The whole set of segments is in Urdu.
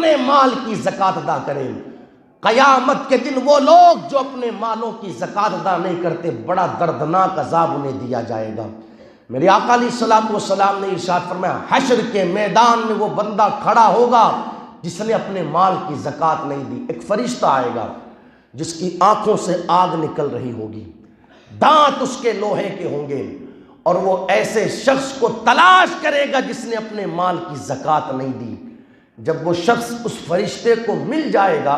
اپنے مال کی زکات ادا کریں۔ قیامت کے دن وہ لوگ جو اپنے مالوں کی زکات ادا نہیں کرتے، بڑا دردناک عذاب انہیں دیا جائے گا۔ میرے آقا علیہ الصلوۃ والسلام نے ارشاد فرمایا، حشر کے میدان میں وہ بندہ کھڑا ہوگا جس نے اپنے مال کی زکات نہیں دی۔ ایک فرشتہ آئے گا جس کی آنکھوں سے آگ نکل رہی ہوگی، دانت اس کے لوہے کے ہوں گے، اور وہ ایسے شخص کو تلاش کرے گا جس نے اپنے مال کی زکات نہیں دی۔ جب وہ شخص اس فرشتے کو مل جائے گا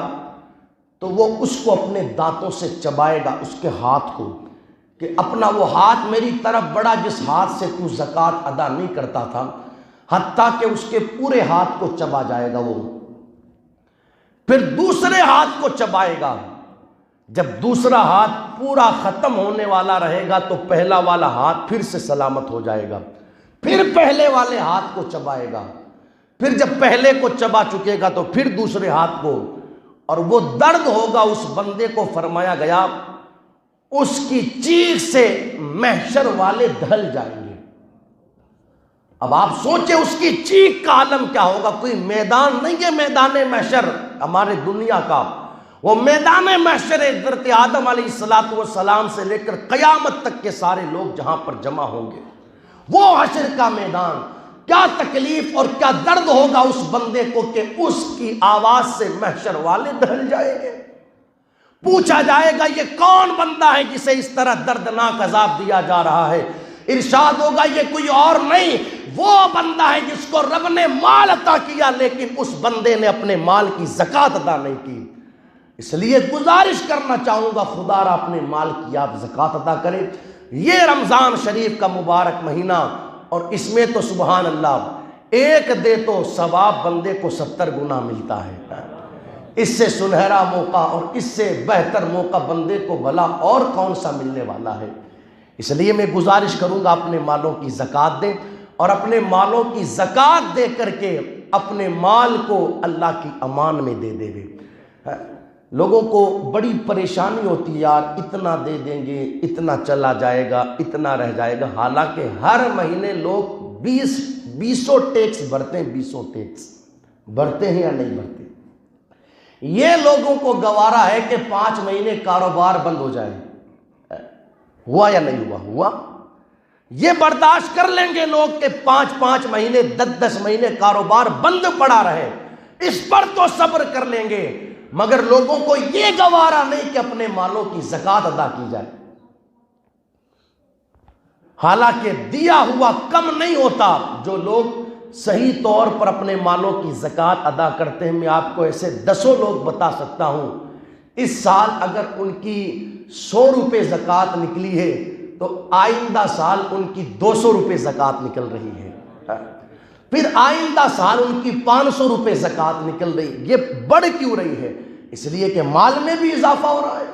تو وہ اس کو اپنے دانتوں سے چبائے گا، اس کے ہاتھ کو، کہ اپنا وہ ہاتھ میری طرف بڑھا جس ہاتھ سے تو زکات ادا نہیں کرتا تھا، حتیٰ کہ اس کے پورے ہاتھ کو چبا جائے گا وہ۔ پھر دوسرے ہاتھ کو چبائے گا۔ جب دوسرا ہاتھ پورا ختم ہونے والا رہے گا تو پہلا والا ہاتھ پھر سے سلامت ہو جائے گا، پھر پہلے والے ہاتھ کو چبائے گا، پھر جب پہلے کو چبا چکے گا تو پھر دوسرے ہاتھ کو، اور وہ درد ہوگا اس بندے کو، فرمایا گیا اس کی چیخ سے محشر والے دھل جائیں گے۔ اب آپ سوچیں اس کی چیخ کا عالم کیا ہوگا۔ کوئی میدان نہیں ہے میدان محشر ہمارے دنیا کا، وہ میدان محشر حضرت آدم علیہ السلام سے لے کر قیامت تک کے سارے لوگ جہاں پر جمع ہوں گے، وہ حشر کا میدان۔ کیا تکلیف اور کیا درد ہوگا اس بندے کو کہ اس کی آواز سے محشر والے دہل جائیں گے۔ پوچھا جائے گا یہ کون بندہ ہے جسے اس طرح دردناک عذاب دیا جا رہا ہے؟ ارشاد ہوگا یہ کوئی اور نہیں، وہ بندہ ہے جس کو رب نے مال عطا کیا لیکن اس بندے نے اپنے مال کی زکات ادا نہیں کی۔ اس لیے گزارش کرنا چاہوں گا، خدا را اپنے مال کی آپ زکات ادا کریں۔ یہ رمضان شریف کا مبارک مہینہ، اور اس میں تو سبحان اللہ ایک دے تو ثواب بندے کو 70 گنا ملتا ہے۔ اس سے سنہرا موقع اور اس سے بہتر موقع بندے کو بھلا اور کون سا ملنے والا ہے۔ اس لیے میں گزارش کروں گا اپنے مالوں کی زکات دیں، اور اپنے مالوں کی زکات دے کر کے اپنے مال کو اللہ کی امان میں دے دے گے۔ لوگوں کو بڑی پریشانی ہوتی ہے، یار اتنا دے دیں گے، اتنا چلا جائے گا، اتنا رہ جائے گا، حالانکہ ہر مہینے لوگ 20 ٹیکس بھرتے ہیں۔ 20 ٹیکس بھرتے ہیں یا نہیں بھرتے؟ یہ لوگوں کو گوارا ہے کہ 5 مہینے کاروبار بند ہو جائے، ہوا یا نہیں ہوا؟ ہوا۔ یہ برداشت کر لیں گے لوگ کہ 5 مہینے 10 مہینے کاروبار بند پڑا رہے، اس پر تو صبر کر لیں گے، مگر لوگوں کو یہ گوارا نہیں کہ اپنے مالوں کی زکات ادا کی جائے۔ حالانکہ دیا ہوا کم نہیں ہوتا۔ جو لوگ صحیح طور پر اپنے مالوں کی زکات ادا کرتے ہیں، میں آپ کو ایسے 10 لوگ بتا سکتا ہوں، اس سال اگر ان کی 100 روپے زکات نکلی ہے تو آئندہ سال ان کی 200 روپے زکات نکل رہی ہے، پھر آئندہ سال ان کی 500 روپے زکات نکل رہی۔ یہ بڑھ کیوں رہی ہے؟ اس لیے کہ مال میں بھی اضافہ ہو رہا ہے۔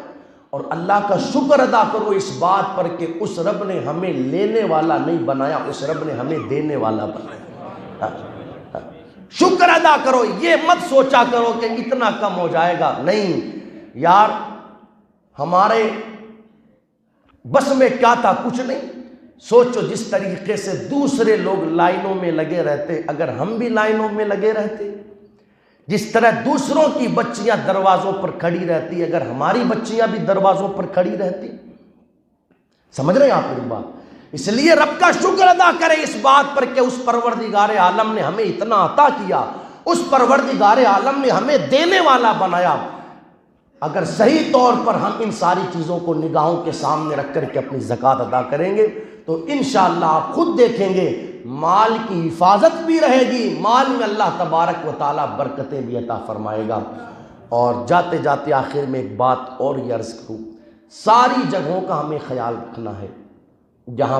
اور اللہ کا شکر ادا کرو اس بات پر کہ اس رب نے ہمیں لینے والا نہیں بنایا، اس رب نے ہمیں دینے والا بنایا۔ شکر ادا کرو، یہ مت سوچا کرو کہ اتنا کم ہو جائے گا، نہیں یار، ہمارے بس میں کیا تھا؟ کچھ نہیں۔ سوچو جس طریقے سے دوسرے لوگ لائنوں میں لگے رہتے، اگر ہم بھی لائنوں میں لگے رہتے، جس طرح دوسروں کی بچیاں دروازوں پر کھڑی رہتی، اگر ہماری بچیاں بھی دروازوں پر کھڑی رہتی۔ سمجھ رہے ہیں آپ میری بات؟ اس لیے رب کا شکر ادا کریں اس بات پر کہ اس پروردگار عالم نے ہمیں اتنا عطا کیا، اس پروردگار عالم نے ہمیں دینے والا بنایا۔ اگر صحیح طور پر ہم ان ساری چیزوں کو نگاہوں کے سامنے رکھ کر کے اپنی زکات ادا کریں گے تو انشاءاللہ آپ خود دیکھیں گے مال کی حفاظت بھی رہے گی، مال میں اللہ تبارک و تعالیٰ برکتیں بھی عطا فرمائے گا۔ اور جاتے جاتے آخر میں ایک بات اور یہ عرض کروں، ساری جگہوں کا ہمیں خیال رکھنا ہے جہاں